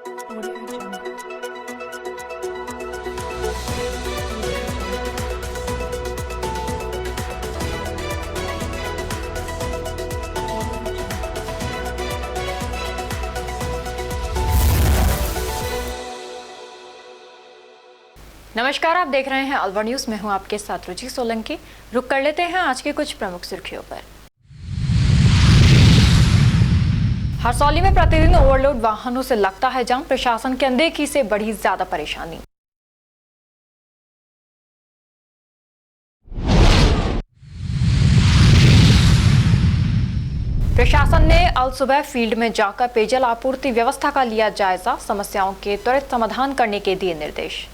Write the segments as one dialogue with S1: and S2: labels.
S1: Audio Jungle.
S2: नमस्कार, आप देख रहे हैं अलवर न्यूज में हूं आपके साथ रुचि सोलंकी। रुक कर लेते हैं आज की कुछ प्रमुख सुर्खियों पर। हरसौली में प्रतिदिन ओवरलोड वाहनों से लगता है जाम, प्रशासन की अनदेखी से बढ़ी ज्यादा परेशानी। प्रशासन ने अल सुबह फील्ड में जाकर पेयजल आपूर्ति व्यवस्था का लिया जायजा, समस्याओं के त्वरित समाधान करने के दिए निर्देश।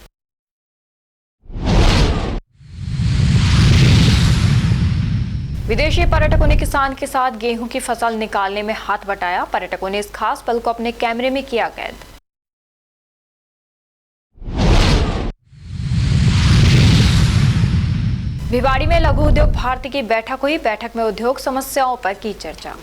S2: विदेशी पर्यटकों ने किसान के साथ गेहूं की फसल निकालने में हाथ बटाया, पर्यटकों ने इस खास पल को अपने कैमरे में किया कैद। भिवाड़ी में लघु उद्योग भारती की बैठक हुई, बैठक में उद्योग समस्याओं पर की चर्चा।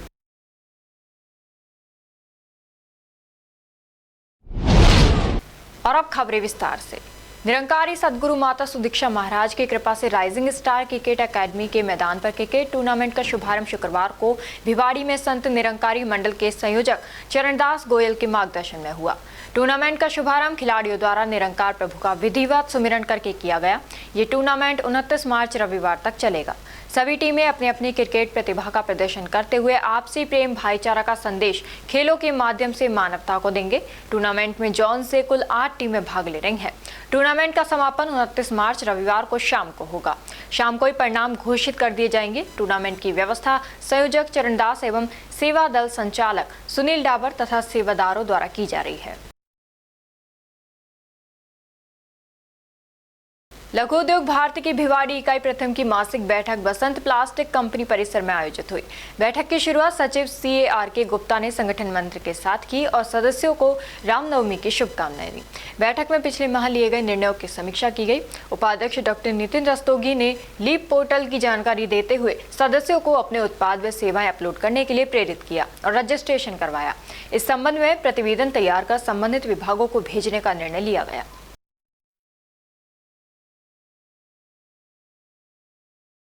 S2: और अब खबरें विस्तार से। निरंकारी सदगुरु माता सुदीक्षा महाराज की कृपा से राइजिंग स्टार क्रिकेट एकेडमी के मैदान पर क्रिकेट टूर्नामेंट का शुभारंभ शुक्रवार को भिवाड़ी में संत निरंकारी मंडल के संयोजक चरणदास गोयल के मार्गदर्शन में हुआ। टूर्नामेंट का शुभारंभ खिलाड़ियों द्वारा निरंकार प्रभु का विधिवत सुमिरन करके किया गया। ये टूर्नामेंट 29 मार्च रविवार तक चलेगा। सभी टीमें अपनी अपनी क्रिकेट प्रतिभा का प्रदर्शन करते हुए आपसी प्रेम भाईचारा का संदेश खेलों के माध्यम से मानवता को देंगे। टूर्नामेंट में जॉन से कुल 8 टीमें भाग ले रही हैं। टूर्नामेंट का समापन 29 मार्च रविवार को शाम को होगा। शाम को ही परिणाम घोषित कर दिए जाएंगे। टूर्नामेंट की व्यवस्था संयोजक चरणदास एवं सेवा दल संचालक सुनील डाबर तथा सेवादारों द्वारा की जा रही है। लघु उद्योग भारती की भिवाड़ी इकाई प्रथम की मासिक बैठक बसंत प्लास्टिक कंपनी परिसर में आयोजित हुई। बैठक की शुरुआत सचिव CARK गुप्ता ने संगठन मंत्र के साथ की और सदस्यों को रामनवमी की शुभकामनाएं दी। बैठक में पिछले माह लिए गए निर्णयों की समीक्षा की गई। उपाध्यक्ष डॉक्टर नितिन रस्तोगी ने लीप पोर्टल की जानकारी देते हुए सदस्यों को अपने उत्पाद व सेवाएं अपलोड करने के लिए प्रेरित किया और रजिस्ट्रेशन करवाया। इस संबंध में प्रतिवेदन तैयार कर संबंधित विभागों को भेजने का निर्णय लिया गया।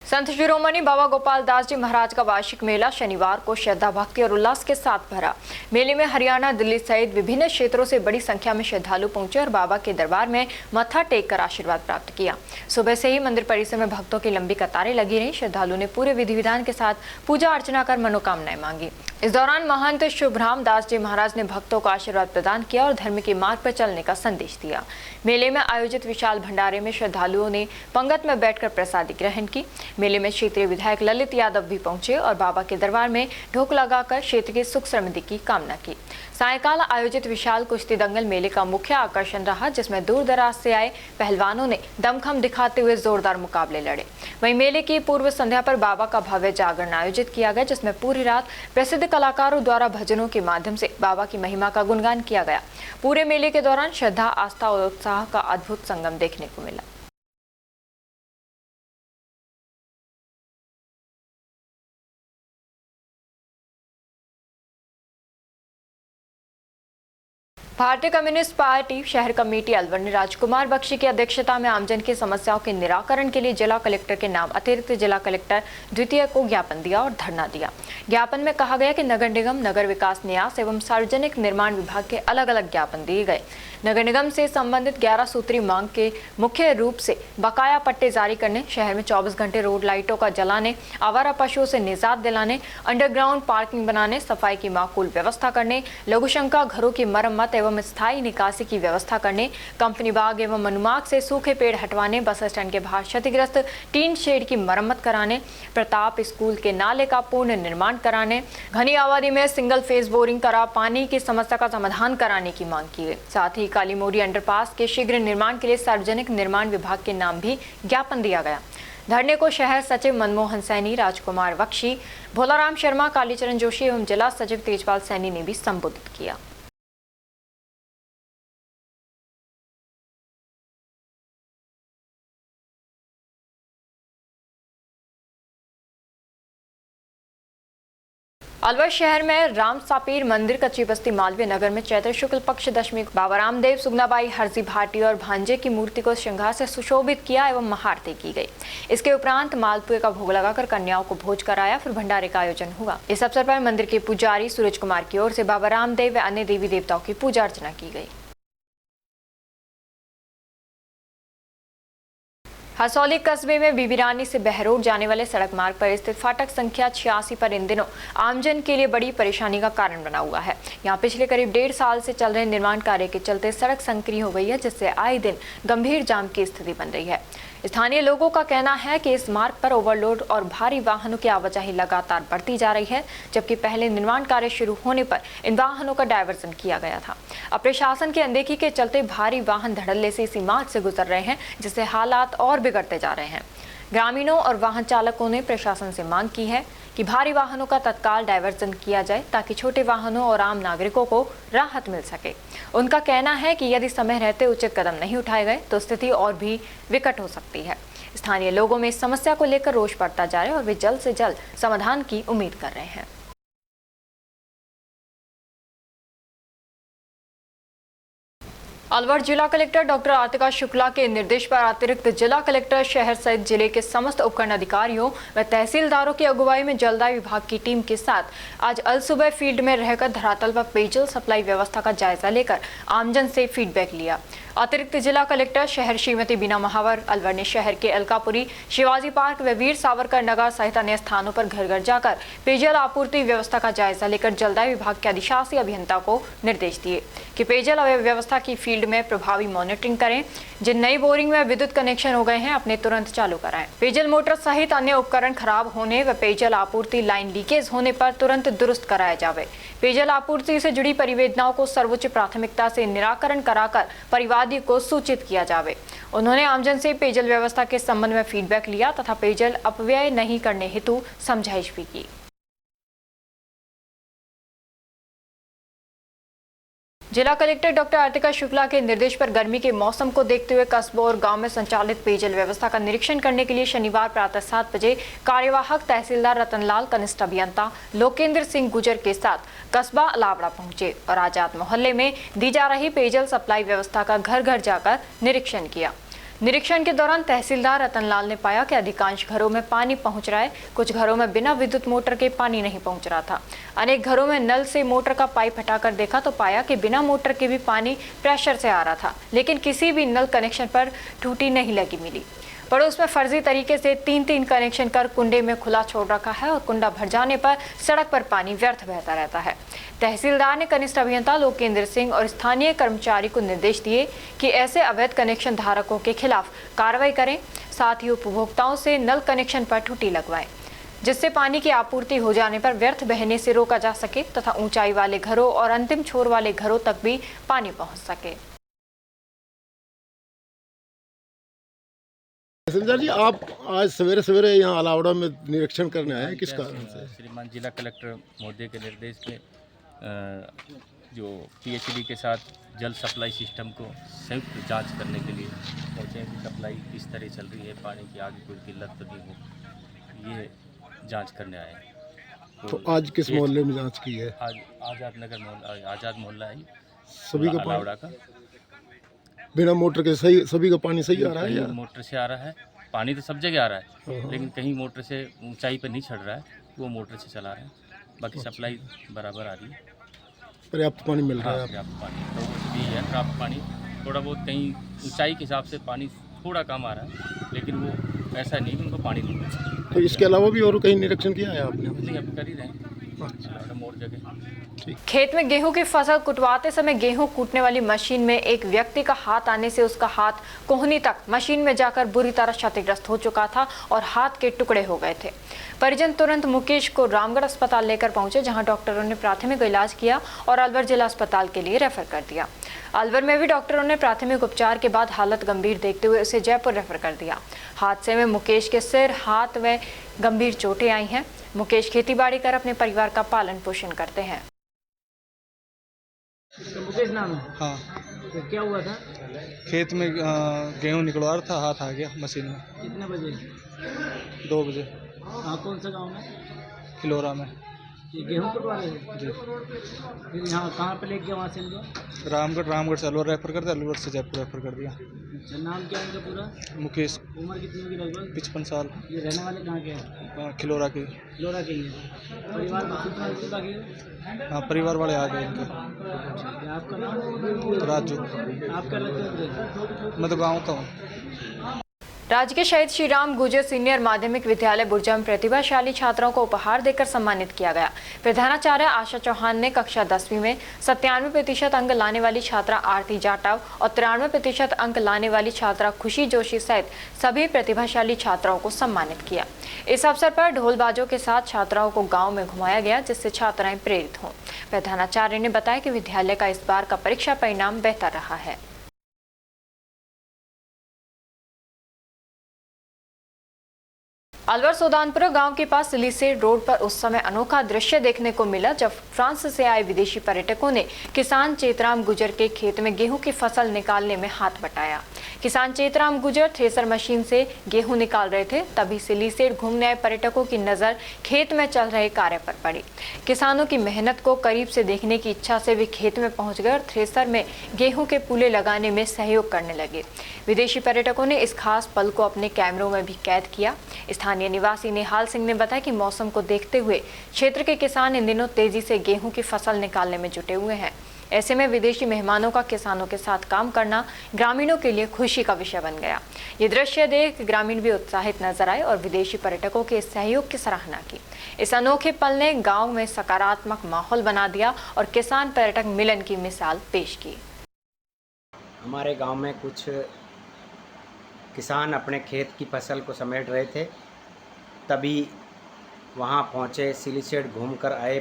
S2: संत शिरोमणि बाबा गोपाल दास जी महाराज का वार्षिक मेला शनिवार को श्रद्धा भक्ति और उल्लास के साथ भरा। मेले में हरियाणा, दिल्ली सहित विभिन्न क्षेत्रों से बड़ी संख्या में श्रद्धालु पहुंचे और बाबा के दरबार में मत्था टेक कर आशीर्वाद प्राप्त किया। सुबह से ही मंदिर परिसर में भक्तों की लंबी कतारें लगी रही। श्रद्धालु ने पूरे विधि विधान के साथ पूजा अर्चना कर मनोकामनाएं मांगी। इस दौरान महंत शुभराम दास जी महाराज ने भक्तों को आशीर्वाद प्रदान किया और धर्म के मार्ग पर चलने का संदेश दिया। मेले में आयोजित विशाल भंडारे में श्रद्धालुओं ने पंगत में बैठकर प्रसादी ग्रहण की। मेले में क्षेत्रीय विधायक ललित यादव भी पहुंचे और बाबा के दरबार में ढोक लगाकर क्षेत्र की सुख समृद्धि की कामना की। सायंकाल आयोजित विशाल कुश्ती दंगल मेले का मुख्य आकर्षण रहा, जिसमें दूर दराज से आए पहलवानों ने दमखम दिखाते हुए जोरदार मुकाबले लड़े। वहीं मेले की पूर्व संध्या पर बाबा का भव्य जागरण आयोजित किया गया, जिसमें पूरी रात प्रसिद्ध कलाकारों द्वारा भजनों के माध्यम से बाबा की महिमा का गुणगान किया गया। पूरे मेले के दौरान श्रद्धा, आस्था और उत्साह का अद्भुत संगम देखने को मिला। भारतीय कम्युनिस्ट पार्टी शहर कमेटी अलवर ने राजकुमार बख्शी की अध्यक्षता में आमजन की समस्याओं के निराकरण के लिए जिला कलेक्टर के नाम अतिरिक्त जिला कलेक्टर द्वितीय को ज्ञापन दिया और धरना दिया। ज्ञापन में कहा गया कि नगर निगम, नगर विकास न्यास एवं सार्वजनिक निर्माण विभाग के अलग अलग ज्ञापन दिए गए। नगर निगम से संबंधित 11 सूत्री मांग के मुख्य रूप से बकाया पट्टे जारी करने, शहर में 24 घंटे रोड लाइटों का जलाने, आवारा पशुओं से निजात दिलाने, अंडरग्राउंड पार्किंग बनाने, सफाई की माकूल व्यवस्था करने, लघुशंका घरों की मरम्मत एवं स्थायी निकासी की व्यवस्था करने, कंपनी बाग एवं मनुमाग से सूखे पेड़ हटवाने, बस स्टैंड के बाहर क्षतिग्रस्त टीन शेड की मरम्मत कराने, प्रताप स्कूल के नाले का पूर्ण निर्माण कराने, घनी आबादी में सिंगल फेज बोरिंग करा पानी की समस्या का समाधान कराने की मांग की गई। साथ ही काली मोरी अंडरपास के शीघ्र निर्माण के लिए सार्वजनिक निर्माण विभाग के नाम भी ज्ञापन दिया गया। धरने को शहर सचिव मनमोहन सैनी, राजकुमार बख्शी, भोलाराम शर्मा, कालीचरण जोशी एवं जिला सचिव तेजपाल सैनी ने भी संबोधित किया। अलवर शहर में राम सापीर मंदिर, कच्ची बस्ती, मालवीय नगर में चैत्र शुक्ल पक्ष दशमी को बाबा रामदेव, सुगनाबाई, हरजी भाटी और भांजे की मूर्ति को श्रृंगार से सुशोभित किया एवं महाआरती की गई। इसके उपरांत मालपुए का भोग लगाकर कन्याओं को भोज कराया, फिर भंडारे का आयोजन हुआ। इस अवसर पर मंदिर के पुजारी सूरज कुमार की ओर से बाबा रामदेव व अन्य देवी देवताओं की पूजा अर्चना की गई। हसौली कस्बे में बीबी रानी से बहरोड जाने वाले सड़क मार्ग पर स्थित फाटक संख्या 86 पर इन दिनों आमजन के लिए बड़ी परेशानी का कारण बना हुआ है। यहां पिछले करीब 1.5 साल से चल रहे निर्माण कार्य के चलते सड़क संकरी हो गई है, जिससे आए दिन गंभीर जाम की स्थिति बन रही है। स्थानीय लोगों का कहना है कि इस मार्ग पर ओवरलोड और भारी वाहनों की आवाजाही लगातार बढ़ती जा रही है, जबकि पहले निर्माण कार्य शुरू होने पर इन वाहनों का डायवर्जन किया गया था। अब प्रशासन की अनदेखी के चलते भारी वाहन धड़ल्ले से इसी मार्ग से गुजर रहे हैं, जिससे हालात और बिगड़ते जा रहे हैं। ग्रामीणों और वाहन चालकों ने प्रशासन से मांग की है कि भारी वाहनों का तत्काल डायवर्जन किया जाए, ताकि छोटे वाहनों और आम नागरिकों को राहत मिल सके। उनका कहना है कि यदि समय रहते उचित कदम नहीं उठाए गए तो स्थिति और भी विकट हो सकती है। स्थानीय लोगों में इस समस्या को लेकर रोष बढ़ता जा रहा है और वे जल्द से जल्द समाधान की उम्मीद कर रहे हैं। अलवर जिला कलेक्टर डॉक्टर आतिका शुक्ला के निर्देश पर अतिरिक्त जिला कलेक्टर शहर सहित जिले के समस्त उपखंड अधिकारियों व तहसीलदारों की अगुवाई में जलदाय विभाग की टीम के साथ आज अलसुबह फील्ड में रहकर धरातल पर पेयजल सप्लाई व्यवस्था का जायजा लेकर आमजन से फीडबैक लिया। अतिरिक्त जिला कलेक्टर शहर श्रीमती बीना महावर अलवर ने शहर के अलकापुरी, शिवाजी पार्क व वीर सावरकर नगर सहित अन्य स्थानों पर घर घर जाकर पेयजल आपूर्ति व्यवस्था का जायजा लेकर जलदाय विभाग के अधिशासी अभियंता को निर्देश दिए कि पेयजल व्यवस्था की फील्ड में प्रभावी मॉनिटरिंग करें। जिन नई बोरिंग में विद्युत कनेक्शन हो गए हैं अपने तुरंत चालू कराएं। पेयजल मोटर सहित अन्य उपकरण खराब होने व पेयजल आपूर्ति लाइन लीकेज होने पर तुरंत दुरुस्त कराया जाए। पेयजल आपूर्ति से जुड़ी परिवेदनाओं को सर्वोच्च प्राथमिकता से निराकरण कराकर परिवादी को सूचित किया जाए। उन्होंने आमजन से पेयजल व्यवस्था के संबंध में फीडबैक लिया तथा पेयजल अपव्यय नहीं करने हेतु समझाइश भी की। जिला कलेक्टर डॉक्टर आतिका शुक्ला के निर्देश पर गर्मी के मौसम को देखते हुए कस्बों और गांव में संचालित पेयजल व्यवस्था का निरीक्षण करने के लिए शनिवार प्रातः 7 बजे कार्यवाहक तहसीलदार रतनलाल, कनिष्ठ अभियंता लोकेंद्र सिंह गुजर के साथ कस्बा अलावड़ा पहुंचे और आजाद मोहल्ले में दी जा रही पेयजल सप्लाई व्यवस्था का घर घर जाकर निरीक्षण किया। निरीक्षण के दौरान तहसीलदार रतनलाल ने पाया कि अधिकांश घरों में पानी पहुंच रहा है। कुछ घरों में बिना विद्युत मोटर के पानी नहीं पहुंच रहा था। अनेक घरों में नल से मोटर का पाइप हटाकर देखा तो पाया कि बिना मोटर के भी पानी प्रेशर से आ रहा था, लेकिन किसी भी नल कनेक्शन पर टूटी नहीं लगी मिली। पड़ोस में फर्जी तरीके से 3-3 कनेक्शन कर कुंडे में खुला छोड़ रखा है और कुंडा भर जाने पर सड़क पर पानी व्यर्थ बहता रहता है। तहसीलदार ने कनिष्ठ अभियंता लोकेंद्र सिंह और स्थानीय कर्मचारी को निर्देश दिए कि ऐसे अवैध कनेक्शन धारकों के खिलाफ कार्रवाई करें, साथ ही उपभोक्ताओं से नल कनेक्शन पर टूटी लगवाएं, जिससे पानी की आपूर्ति हो जाने पर व्यर्थ बहने से रोका जा सके तथा ऊंचाई वाले घरों और अंतिम छोर वाले घरों तक भी पानी पहुंच सके।
S1: संजय जी, आप आज सवेरे सवेरे यहाँ अलावड़ा में निरीक्षण करने आए हैं, किस कारण से?
S3: श्रीमान जिला कलेक्टर महोदय के निर्देश पे जो पीएचडी के साथ जल सप्लाई सिस्टम को संयुक्त जांच करने के लिए पहुँचे कि सप्लाई किस तरह चल रही है, पानी की आगे कोई किल्लत तो नहीं हो, ये जांच करने आए हैं।
S1: तो आज किस मोहल्ले में जांच की है?
S3: आज आज़ाद नगर मोहल्ला, आज़ाद मोहल्ला है
S1: सभी का
S3: अलावड़ा का।
S1: बिना मोटर के सभी का पानी सही आ रहा है?
S3: मोटर से आ रहा है पानी, तो सब जगह आ रहा है, लेकिन कहीं मोटर से ऊंचाई पर नहीं चढ़ रहा है, वो मोटर से चला रहे हैं। बाकी सप्लाई बराबर आ रही है,
S1: पर्याप्त पानी मिल रहा है।
S3: पर्याप्त पानी तो भी है, पर्याप्त पानी। थोड़ा बहुत कहीं ऊंचाई के हिसाब से पानी थोड़ा कम आ रहा है, लेकिन वो ऐसा नहीं कि उनको पानी नहीं मिल रहा।
S1: तो इसके अलावा भी और कहीं निरीक्षण किया है आपने?
S3: नहीं, अब कर ही रहे हैं मोर जगह।
S2: खेत में गेहूं की फसल कुटवाते समय गेहूं कूटने वाली मशीन में एक व्यक्ति का हाथ आने से उसका हाथ कोहनी तक मशीन में जाकर बुरी तरह क्षतिग्रस्त हो चुका था और हाथ के टुकड़े हो गए थे। परिजन तुरंत मुकेश को रामगढ़ अस्पताल लेकर पहुंचे, जहां डॉक्टरों ने प्राथमिक इलाज किया और अलवर जिला अस्पताल के लिए रेफर कर दिया। अलवर में भी डॉक्टरों ने प्राथमिक उपचार के बाद हालत गंभीर देखते हुए उसे जयपुर रेफर कर दिया। हादसे में मुकेश के सिर, हाथ व गंभीर चोटें आई हैं। मुकेश खेतीबाड़ी कर अपने परिवार का पालन पोषण करते हैं।
S4: मुकेश नाम है?
S5: हाँ।
S4: तो क्या हुआ था?
S5: खेत में गेहूं निकलवा रहा था, हाथ आ गया मशीन में।
S4: कितने बजे?
S5: 2 बजे।
S4: हाँ, कौन सा गांव में?
S5: किलोरा में।
S4: ये गेहूँ कटवा रहे थे? फिर यहाँ कहाँ पे लेके गए वहाँ से इनको?
S5: रामगढ़ से अलवर रेफर कर दिया, अलवर से जयपुर रेफर कर दिया।
S4: अच्छा, नाम क्या है इनका पूरा?
S5: मुकेश,
S4: उम्र कितनी होगी लगभग?
S5: 55 साल,
S4: ये रहने वाले कहाँ के हैं?
S5: खिलोरा की।
S4: लोरा के ही हैं। परिवार में कितना लोग बाकी है?
S5: हाँ, परिवार वाले आ गए इनके।
S4: ठीक है, आपका नाम?
S5: राजू,
S4: आप क्या लगते हैं?
S5: मैं तो गाँव का हूँ।
S2: राज्य के शहीद श्री राम गुर्जर सीनियर माध्यमिक विद्यालय बुर्जा में प्रतिभाशाली छात्राओं को उपहार देकर सम्मानित किया गया। प्रधानाचार्य आशा चौहान ने कक्षा 10वीं में 97% अंक लाने वाली छात्रा आरती जाटव और 93% अंक लाने वाली छात्रा खुशी जोशी सहित सभी प्रतिभाशाली छात्राओं को सम्मानित किया। इस अवसर पर ढोल बाजों के साथ छात्राओं को गाँव में घुमाया गया, जिससे छात्राएं प्रेरित हों। प्रधानाचार्य ने बताया कि विद्यालय का इस बार का परीक्षा परिणाम बेहतर रहा है। अलवर सोदानपुरा गांव के पास सिलीसेड रोड पर उस समय अनोखा दृश्य देखने को मिला जब फ्रांस से आए विदेशी पर्यटकों ने किसान चेतराम गुजर के खेत में गेहूं की फसल निकालने में हाथ बटाया। किसान चेतराम गुजर थ्रेसर मशीन से गेहूं निकाल रहे थे, तभी सिलीसेड घूमने आए पर्यटकों की नजर खेत में चल रहे कार्य पर पड़ी। किसानों की मेहनत को करीब से देखने की इच्छा से वे खेत में पहुंच गए और थ्रेसर में गेहूं के पुले लगाने में सहयोग करने लगे। विदेशी पर्यटकों ने इस खास पल को अपने कैमरों में भी कैद किया। स्थानीय निवासी निहाल सिंह ने बताया कि मौसम को देखते हुए क्षेत्र के किसान इन दिनों तेजी से गेहूं की फसल निकालने में जुटे हुए हैं। ऐसे में विदेशी मेहमानों का किसानों के साथ काम करना ग्रामीणों के लिए खुशी का विषय बन गया। ये दृश्य देख ग्रामीण भी उत्साहित नजर आए और विदेशी पर्यटकों के सहयोग की सराहना की। इस अनोखे पल ने गांव में सकारात्मक माहौल बना दिया और किसान पर्यटक मिलन की मिसाल पेश की।
S6: हमारे गांव में कुछ किसान अपने खेत की फसल को समेट रहे थे, तभी वहां पहुंचे सिलीसेड घूमकर आए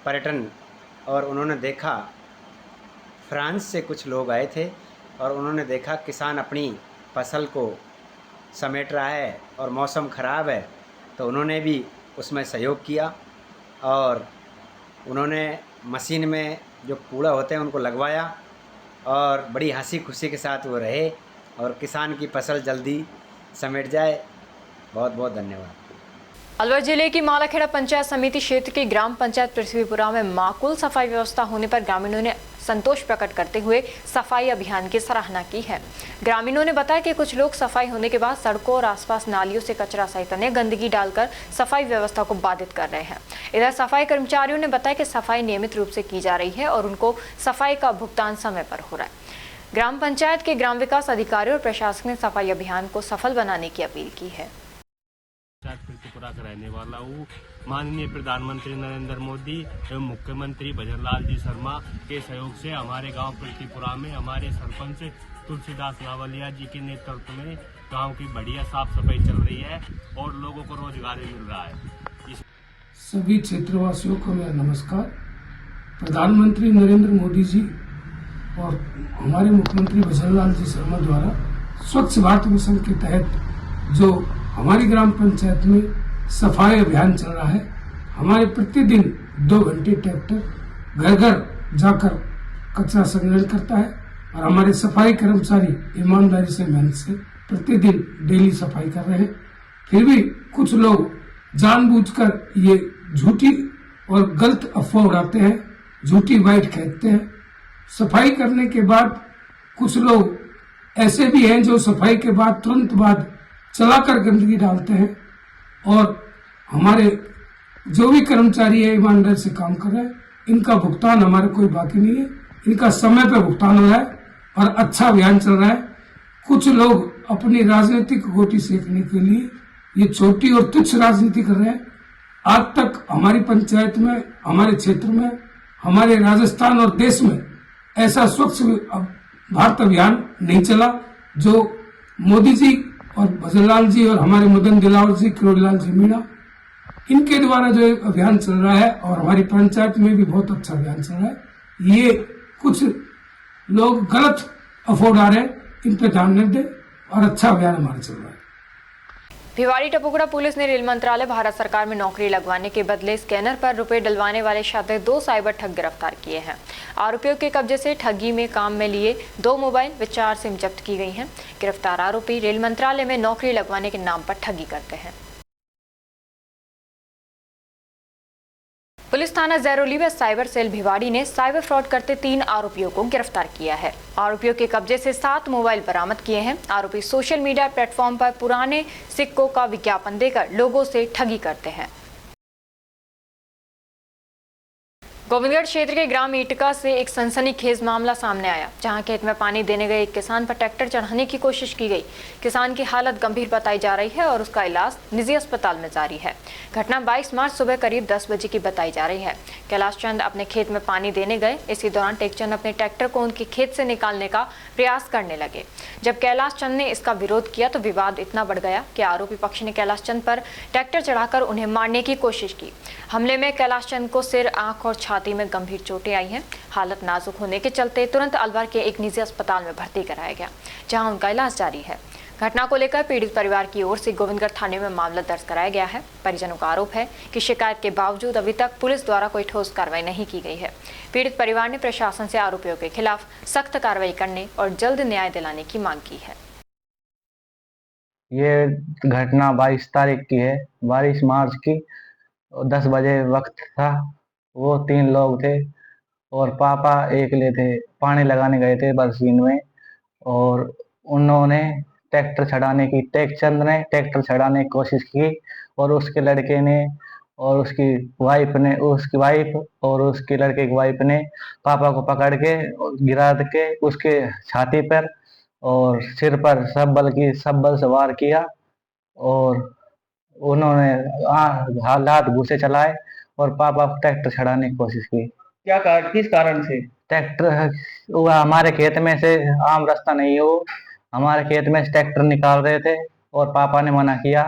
S6: पर्यटन और उन्होंने देखा फ्रांस से कुछ लोग आए थे और उन्होंने देखा किसान अपनी फसल को समेट रहा है और मौसम ख़राब है, तो उन्होंने भी उसमें सहयोग किया और उन्होंने मशीन में जो कूड़ा होते हैं उनको लगवाया और बड़ी हंसी खुशी के साथ वो रहे और किसान की फसल जल्दी समेट जाए। बहुत बहुत धन्यवाद।
S2: अलवर जिले की मालाखेड़ा पंचायत समिति क्षेत्र की ग्राम पंचायत पृथ्वीपुरा में माकूल सफाई व्यवस्था होने पर ग्रामीणों ने संतोष प्रकट करते हुए सफाई अभियान की सराहना की है। ग्रामीणों ने बताया कि कुछ लोग सफाई होने के बाद सड़कों और आसपास नालियों से कचरा सहित अन्य गंदगी डालकर सफाई व्यवस्था को बाधित कर रहे हैं। इधर सफाई कर्मचारियों ने बताया कि सफाई नियमित रूप से की जा रही है और उनको सफाई का भुगतान समय पर हो रहा है। ग्राम पंचायत के ग्राम विकास अधिकारी और प्रशासक ने सफाई अभियान को सफल बनाने की अपील की है।
S3: पृथ्वीपुरा का रहने वाला हूँ। माननीय प्रधानमंत्री नरेंद्र मोदी एवं मुख्यमंत्री भजनलाल जी शर्मा के सहयोग से हमारे गांव पृथ्वीपुरा में हमारे सरपंच तुलसीदास नावलिया जी के नेतृत्व में गांव की बढ़िया साफ सफाई चल रही है और लोगों को रोजगार भी मिल रहा है।
S7: सभी क्षेत्रवासियों को मेरा नमस्कार। प्रधानमंत्री नरेंद्र मोदी जी और हमारे मुख्यमंत्री भजनलाल जी शर्मा द्वारा स्वच्छ भारत मिशन के तहत जो हमारी ग्राम पंचायत में सफाई अभियान चल रहा है, हमारे प्रतिदिन 2 घंटे ट्रैक्टर घर घर जाकर कचरा संग्रहण करता है और हमारे सफाई कर्मचारी ईमानदारी से मेहनत से प्रतिदिन डेली सफाई कर रहे हैं। फिर भी कुछ लोग जानबूझकर ये झूठी और गलत अफवाह उड़ाते हैं, झूठी बाइट कहते हैं। सफाई करने के बाद कुछ लोग ऐसे भी हैं जो सफाई के बाद तुरंत बाद चलाकर गंदगी डालते हैं और हमारे जो भी कर्मचारी है ईमानदारी से काम कर रहे हैं, इनका भुगतान हमारे कोई बाकी नहीं है, इनका समय पर भुगतान हो रहा है और अच्छा अभियान चल रहा है। कुछ लोग अपनी राजनीतिक गोटी सेकने के लिए ये छोटी और तुच्छ राजनीति कर रहे हैं। आज तक हमारी पंचायत में, हमारे क्षेत्र में, हमारे राजस्थान और देश में ऐसा स्वच्छ भारत अभियान नहीं चला जो मोदी जी और भजनलाल जी और हमारे मदन दिलावर जी, किरोड़ीलाल जी मीणा, इनके द्वारा जो एक अभियान चल रहा है और हमारी पंचायत में भी बहुत अच्छा अभियान चल रहा है। ये कुछ लोग गलत अफवाह उड़ा रहे हैं, इन पे ध्यान नहीं दे और अच्छा अभियान हमारा चल रहा है।
S2: भिवाड़ी टपुकड़ा पुलिस ने रेल मंत्रालय भारत सरकार में नौकरी लगवाने के बदले स्कैनर पर रुपए डलवाने वाले शातिर 2 साइबर ठग गिरफ्तार किए हैं। आरोपियों के कब्जे से ठगी में काम में लिए 2 मोबाइल व 4 सिम जब्त की गई हैं। गिरफ्तार आरोपी रेल मंत्रालय में नौकरी लगवाने के नाम पर ठगी करते हैं। पुलिस थाना जैरोली में साइबर सेल भिवाड़ी ने साइबर फ्रॉड करते 3 आरोपियों को गिरफ्तार किया है। आरोपियों के कब्जे से 7 मोबाइल बरामद किए हैं। आरोपी सोशल मीडिया प्लेटफॉर्म पर पुराने सिक्कों का विज्ञापन देकर लोगों से ठगी करते हैं। गोविंदगढ़ क्षेत्र के ग्राम ईटका से एक सनसनीखेज मामला सामने आया, जहां खेत में पानी देने गए एक किसान पर ट्रैक्टर चढ़ाने की कोशिश की गई। किसान की हालत गंभीर बताई जा रही है और उसका इलाज निजी अस्पताल में जारी है। घटना 22 मार्च सुबह करीब 10 बजे की बताई जा रही है। कैलाश चंद अपने खेत में पानी देने गए। इसी दौरान टेकचंद अपने ट्रैक्टर को उनके खेत से निकालने का प्रयास करने लगे। जब कैलाश चंद ने इसका विरोध किया तो विवाद इतना बढ़ गया कि आरोपी पक्ष ने कैलाश चंद पर ट्रैक्टर चढ़ाकर उन्हें मारने की कोशिश की। हमले में कैलाश चंद को सिर, आंख और छाती में गंभीर चोटें आई हैं। हालत नाजुक होने के चलते तुरंत अलवर के एक निजी अस्पताल में भर्ती कराया गया, जहां उनका इलाज जारी है। घटना को लेकर पीड़ित परिवार की ओर से गोविंदगढ़ थाने में मामला दर्ज कराया गया है। परिजनों का आरोप है कि शिकायत के बावजूद अभी तक पुलिस द्वारा कोई ठोस कार्रवाई नहीं की गई है। पीड़ित परिवार ने प्रशासन से आरोपियों के खिलाफ सख्त कार्रवाई करने और जल्द न्याय दिलाने की मांग की है।
S8: ये घटना 22 तारीख की है, 22 मार्च की 10 बजे वक्त था। वो 3 लोग थे और पापा एकले थे। पानी लगाने गए थे बरसीन में और उन्होंने टेकचंद ने ट्रैक्टर चढ़ाने की कोशिश की और उसके लड़के ने और उसकी वाइफ और उसके लड़के की वाइफ ने पापा को पकड़ के गिरा के उसके छाती पर और सिर पर सब बल से वार किया और उन्होंने हालात घुसे चलाए और पापा को ट्रैक्टर चढ़ाने की कोशिश की।
S5: किस कारण से?
S8: ट्रैक्टर हमारे खेत में से आम रास्ता नहीं है, वो हमारे खेत में से ट्रैक्टर निकाल रहे थे और पापा ने मना किया।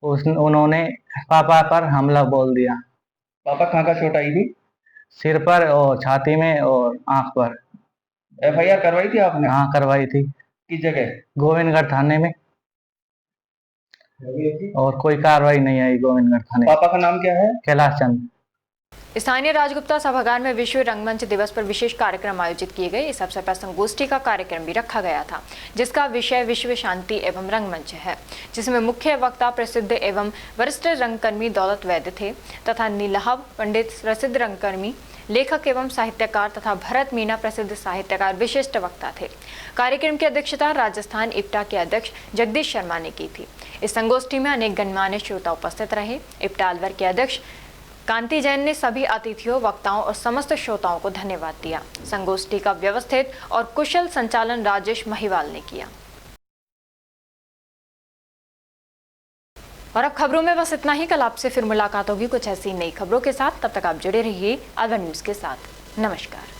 S8: उन्होंने पापा पर हमला बोल दिया।
S5: पापा कहाँ का चोट आई थी?
S8: सिर पर और छाती में और आंख पर।
S5: FIR करवाई थी आपने?
S8: हाँ, करवाई थी।
S5: किस जगह?
S8: गोविंदगढ़ थाने में, और कोई कार्रवाई नहीं आई गोविंदगढ़ थाने।
S5: पापा का नाम क्या है?
S8: कैलाश चंद।
S2: स्थानीय राजगुप्ता सभागार में विश्व रंगमंच दिवस पर विशेष कार्यक्रम आयोजित किए गए। इस अवसर पर संगोष्ठी का कार्यक्रम भी रखा गया था, जिसका विषय विश्व शांति एवं रंगमंच है, जिसमें मुख्य वक्ता प्रसिद्ध एवं वरिष्ठ रंगकर्मी दौलत वैद्य थे तथा नीलाभ पंडित प्रसिद्ध रंगकर्मी, लेखक एवं साहित्यकार तथा भरत मीना प्रसिद्ध साहित्यकार विशिष्ट वक्ता थे। कार्यक्रम की अध्यक्षता राजस्थान इप्टा के अध्यक्ष जगदीश शर्मा ने की थी। इस संगोष्ठी में अनेक गणमान्य श्रोता उपस्थित रहे। इप्टा अलवर के अध्यक्ष कांति जैन ने सभी अतिथियों, वक्ताओं और समस्त श्रोताओं को धन्यवाद दिया। संगोष्ठी का व्यवस्थित और कुशल संचालन राजेश महिवाल ने किया। और अब खबरों में बस इतना ही। कल आपसे फिर मुलाकात होगी कुछ ऐसी नई खबरों के साथ। तब तक आप जुड़े रहिए अलवर न्यूज के साथ। नमस्कार।